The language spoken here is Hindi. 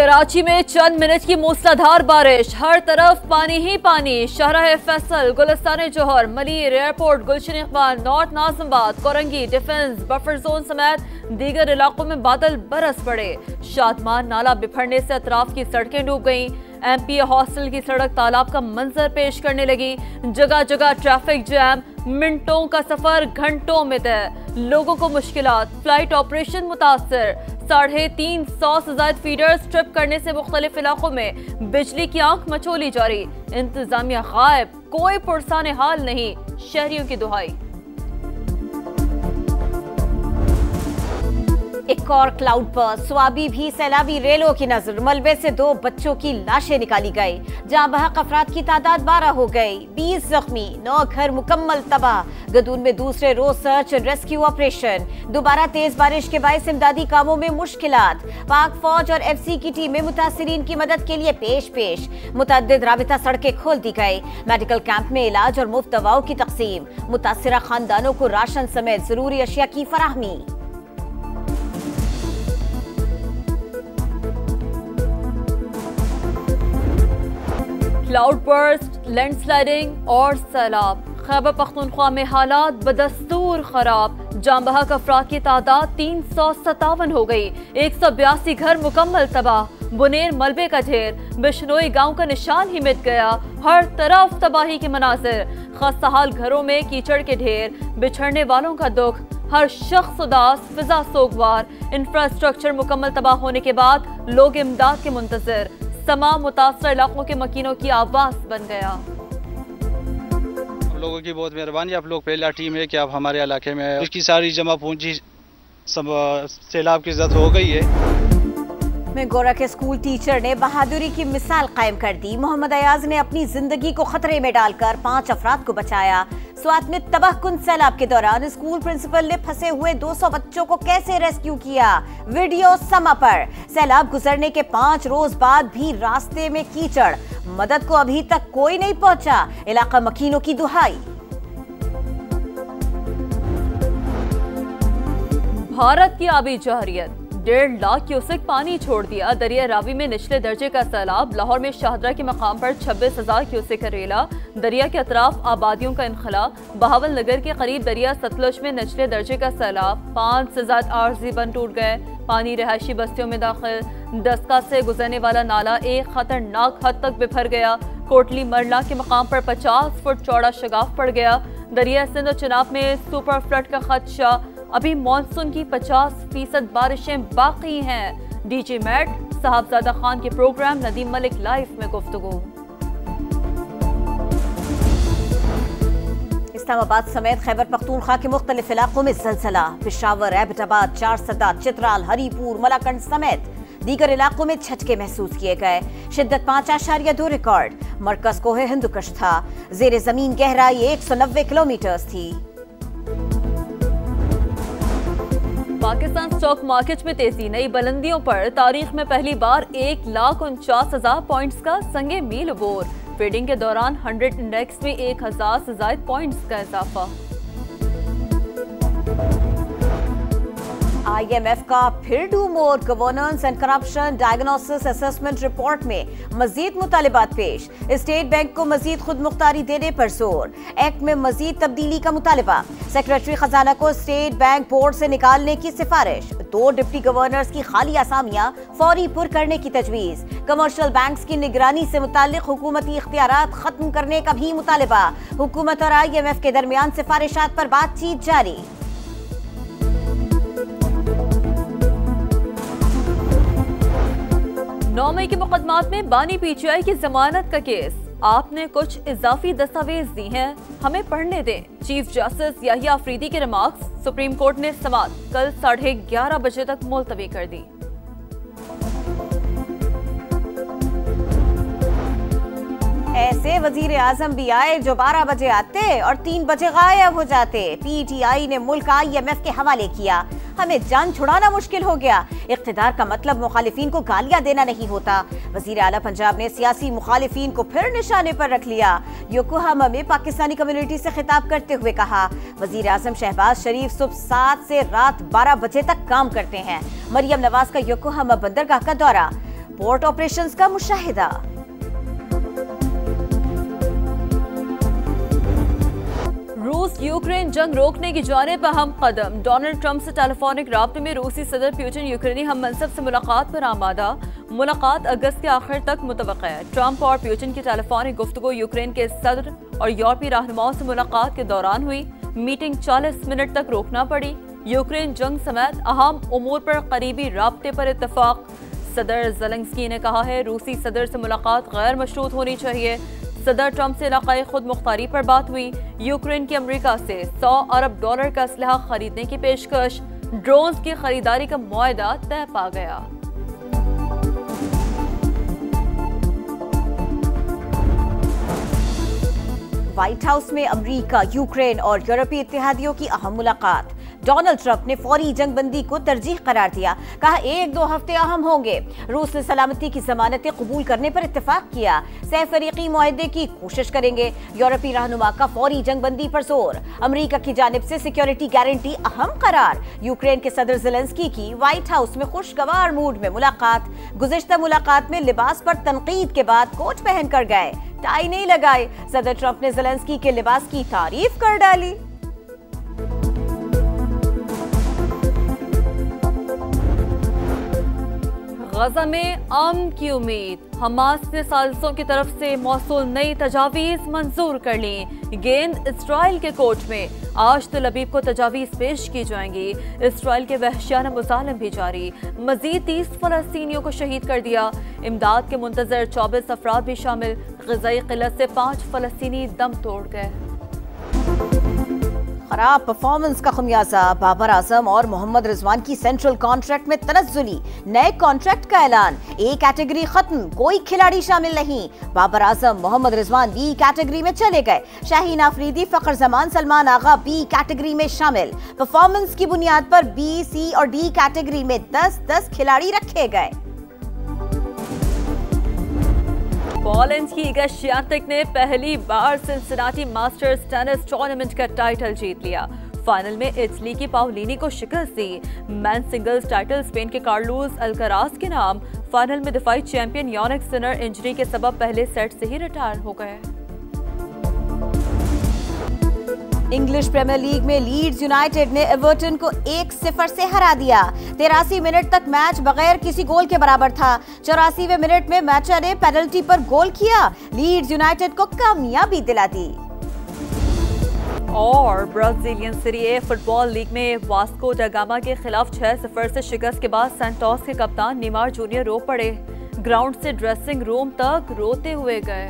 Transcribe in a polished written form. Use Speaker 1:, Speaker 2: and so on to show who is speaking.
Speaker 1: कराची में चंद मिनट की मूसलाधार बारिश, हर तरफ पानी ही पानी। Shahrah Faisal, Gulistan Johar, Malir airport, Gulshan Iqbal, north Nazimabad, Korangi, defence buffer zone समेत दीगर इलाकों में बादल बरस पड़े। शादमान नाला बिफरने से अतराफ की सड़कें डूब गईं। MP हॉस्टल की सड़क तालाब का मंजर पेश करने लगी। जगह जगह ट्रैफिक जैम, मिनटों का सफर घंटों में तय। लोगों को मुश्किलात, फ्लाइट ऑपरेशन मुतासर। 350 से ज्यादा फीडर्स ट्रिप करने से मुख्तलिफ इलाकों में बिजली की आंख मचोली जारी। इंतजामिया गायब, कोई पुरसाने हाल नहीं, शहरियों की दुहाई।
Speaker 2: एक और क्लाउड पर स्वाबी भी सैलाबी रेलों की नजर। मलबे से 2 बच्चों की लाशें निकाली गई। जहां बहक अफराद की तादाद 12 हो गई, 20 जख्मी, 9 घर मुकम्मल तबाह। गदून में दूसरे रोज सर्च एंड रेस्क्यू ऑपरेशन। दोबारा तेज बारिश के बायस इमदादी कामों में मुश्किलात। पाक फौज और FC की टीमें मुतासिरीन की मदद के लिए पेश। मुतअद्दिद राबिता सड़कें खोल दी गई। मेडिकल कैंप में इलाज और मुफ्त दवाओं की तकसीम। मुतासिरा खानदानों को राशन समेत जरूरी अशिया की फराहमी।
Speaker 1: क्लाउड बर्स्ट, लैंडस्लाइडिंग और सैलाब। खैबर पख्तूनख्वा में हालात बदस्तूर खराब। जाम बहक अफराद की तादाद 357 हो गई। 182 घर मुकम्मल तबाह। बुनेर मलबे का ढेर, बिश्नोई गांव का निशान ही मिट गया। हर तरफ तबाही के मनाजिर। खस्ताहाल घरों में कीचड़ के ढेर, बिछड़ने वालों का दुख। हर शख्स उदास, फिजा सोगवार। इंफ्रास्ट्रक्चर मुकम्मल तबाह होने के बाद लोग इमदाद के मुंतजिर। तमाम मुतासर इलाकों के मकीनों की आवाज बन गया।
Speaker 3: आप लोगों की बहुत मेहरबानी। आप लोग पहला टीम है कि आप हमारे इलाके में उसकी सारी जमा पूंजी सैलाब की जद हो गई है।
Speaker 2: मेंगोरा के स्कूल टीचर ने बहादुरी की मिसाल कायम कर दी। मोहम्मद अयाज ने अपनी जिंदगी को खतरे में डालकर 5 अफराद को बचाया। स्वात में तबाहकुन सैलाब के दौरान स्कूल प्रिंसिपल ने फंसे हुए 200 बच्चों को कैसे रेस्क्यू किया, वीडियो समा पर। सैलाब गुजरने के 5 रोज बाद भी रास्ते में कीचड़, मदद को अभी तक कोई नहीं पहुंचा। इलाका मकीनों की दुहाई।
Speaker 1: भारत की आबी जहरियत, 1.5 लाख क्यूसेक पानी छोड़ दिया। दरिया रावी में निचले दर्जे का सैलाब। लाहौर में शाहदरा के मकाम पर 26,000 क्यूसेक रेला। दरिया के अतराफ आबादियों का इनखला। बहावल नगर के करीब दरिया सतलुज में निचले दर्जे का सैलाब। 5 से ज्यादा आरजी बंद टूट गए। पानी रिहायशी बस्तियों में दाखिल। दस्का से गुजरने वाला नाला एक खतरनाक हद तक बिफर गया। कोटली मरला के मकाम पर 50 फुट चौड़ा शगाफ पड़ गया। दरिया सिंध और चिनाब में सुपर फ्लड का खदशा। अभी मॉनसून की 50% बारिशें बाकी हैं। डीजी मैट साहबजादा खान के प्रोग्राम नदीम मलिक लाइफ में गुफ्तगू।
Speaker 2: इस्लामाबाद समेत खैबर पख्तूनख्वा के मुख्तलिफ इलाकों में ज़लज़ला। पेशावर, एबटाबाद, चारसदा, चित्राल, हरीपुर, मलाकंड समेत दीगर इलाकों में झटके महसूस किए गए। शिद्दत 5.2 रिकॉर्ड। मरकज कोहे हिंदुकश था। जेर जमीन गहराई 190 किलोमीटर थी।
Speaker 1: पाकिस्तान स्टॉक मार्केट में तेजी, नई बुलंदियों पर। तारीख में पहली बार 1,49,000 पॉइंट्स का संगे मील अबूर। ट्रेडिंग के दौरान 100 इंडेक्स में 1,000 से ज्यादा पॉइंट्स का इजाफा।
Speaker 2: IMF का फिर do more governance and corruption diagnosis assessment report में मजीद मुतालिबात पेश। स्टेट बैंक को मजीद खुद मुख्तारी देने पर जोर। एक्ट में मजीद तब्दीली का मुतालिबा। सेक्रेटरी खजाना को स्टेट बैंक बोर्ड से निकालने की सिफारिश। 2 डिप्टी गवर्नर्स की खाली असामियां फौरी पुर करने की तजवीज। कमर्शियल बैंक्स की निगरानी से मुतालिक हुकूमती इख्तियारात खत्म करने का भी मुतालिबा। हुकूमत और IMF के दरमियान सिफारिशात पर बातचीत जारी।
Speaker 1: 9 मई के मुकदमात में बानी PTI की जमानत का केस। आपने कुछ इजाफी दस्तावेज दी हैं, हमें पढ़ने दें। चीफ जस्टिस याहिया अफरीदी के रिमार्क्स। सुप्रीम कोर्ट ने समाअत कल 11:30 बजे तक मुलतवी कर दी।
Speaker 2: ऐसे वजीर आजम भी आए जो 12 बजे आते और 3 बजे गायब हो जाते। PTI ने मुल्क IMF के हवाले किया। हमें जान छुड़ाना मुश्किल हो गया। इख्तिदार का मतलब मुखालिफिन को गालियां देना नहीं होता। वजीर आला पंजाब ने सियासी मुखालिफिन को फिर निशाने पर रख लिया। योकोहामा में पाकिस्तानी कम्युनिटी से खिताब करते हुए कहा, वजीर आजम शहबाज शरीफ सुबह 7 से रात 12 बजे तक काम करते हैं। मरियम नवाज का योकोहामा बंदरगाह का दौरा। सपोर्ट ऑपरेशंस का मुशाहिदा।
Speaker 1: रूस यूक्रेन जंग रोकने की जानिब अहम कदम। डोनाल्ड ट्रंप से टेलीफोनिक राब्ते में रूसी सदर पुतिन यूक्रेनी हम मनसब से मुलाकात पर आमादा। मुलाकात अगस्त के आखिर तक मुतवक्का है। ट्रंप और पुतिन की टेलीफोनिक गुफ्तगू यूक्रेन के सदर और यूरोपीय रहनुमाओं से मुलाकात के दौरान हुई। मीटिंग 40 मिनट तक रोकना पड़ी। यूक्रेन जंग समेत अहम उमूर पर करीबी राब्ते पर इत्तफाक। सदर ज़ेलेंस्की ने कहा है रूसी सदर से मुलाकात गैर मशरूत होनी चाहिए। सदर ट्रंप से इलाकाई खुद मुख्तारी पर बात हुई। यूक्रेन की अमेरिका से $100 अरब का असलहा खरीदने की पेशकश। ड्रोन्स की खरीदारी का मुआहदा तय पा गया।
Speaker 2: व्हाइट हाउस में अमेरिका, यूक्रेन और यूरोपीय इत्तेहादियों की अहम मुलाकात। डोनाल्ड ट्रंप ने फौरी जंगबंदी को तरजीह करार दिया। कहा 1-2 हफ्ते अहम होंगे। रूस ने सलामती की जमानतें कबूल करने पर इत्तेफाक किया। सहफरीकी मुआहदे की कोशिश करेंगे। यूरोपीय रहनुमा का फौरी जंगबंदी पर जोर। अमेरिका की जानिब से सिक्योरिटी गारंटी अहम करार। यूक्रेन के सदर ज़ेलेंस्की की व्हाइट हाउस में खुशगवार मूड में मुलाकात। गुज़िश्ता मुलाकात में लिबास पर तनकीद के बाद कोट पहन कर गए, टाई नहीं लगाए। सदर ट्रंप ने ज़ेलेंस्की के लिबास की तारीफ कर डाली।
Speaker 1: गजा में अमन की उम्मीद। हमास ने साजिशों की तरफ से मौसूल नई तजावीज मंजूर कर ली। गेंद इसराइल के कोर्ट में। आज तल अबीब को तजावीज पेश की जाएंगी। इसराइल के वहशियाना मुजालिम भी जारी। मजीद 30 फलस्तीनियों को शहीद कर दिया। इमदाद के मुंतजर 24 अफराद भी शामिल। ग़िज़ाई क़िल्लत से 5 फलस्तीनी दम तोड़ गए।
Speaker 2: खराब परफॉर्मेंस का खमियाजा। बाबर आजम और मोहम्मद रिजवान की सेंट्रल कॉन्ट्रैक्ट में तनज़्ज़ुली। नए कॉन्ट्रैक्ट का ऐलान। ए कैटेगरी खत्म, कोई खिलाड़ी शामिल नहीं। बाबर आजम, मोहम्मद रिजवान बी कैटेगरी में चले गए। शाहीन आफरीदी, फखर जमान, सलमान आगा बी कैटेगरी में शामिल। परफॉर्मेंस की बुनियाद पर बी, सी और डी कैटेगरी में 10-10 खिलाड़ी रखे गए।
Speaker 1: पोलैंड की इगा श्वियातेक ने पहली बार सिंसिनाटी मास्टर्स टेनिस टूर्नामेंट का टाइटल जीत लिया। फाइनल में इटली की पाउलिनी को शिकस्त दी। मेन सिंगल्स टाइटल स्पेन के कार्लोस अल्कराज के नाम। फाइनल में दिफाई चैंपियन यानिक सिनर इंजरी के सबब पहले सेट से ही रिटायर हो गए।
Speaker 2: इंग्लिश प्रीमियर लीग में लीड्स यूनाइटेड ने एवर्टन को 1-0 से हरा दिया। 83 मिनट तक मैच बगैर किसी गोल के बराबर था। 84वें मिनट में मैचर ने पेनल्टी पर गोल किया। लीड्स यूनाइटेड को कामयाबी दिला दी।
Speaker 1: और ब्राजीलियन सीरी ए फुटबॉल लीग में वास्को दा गामा के खिलाफ 6-0 से शिकस्त के बाद सैंटोस के कप्तान नेमार जूनियर रो पड़े। ग्राउंड से ड्रेसिंग रूम तक रोते हुए गए।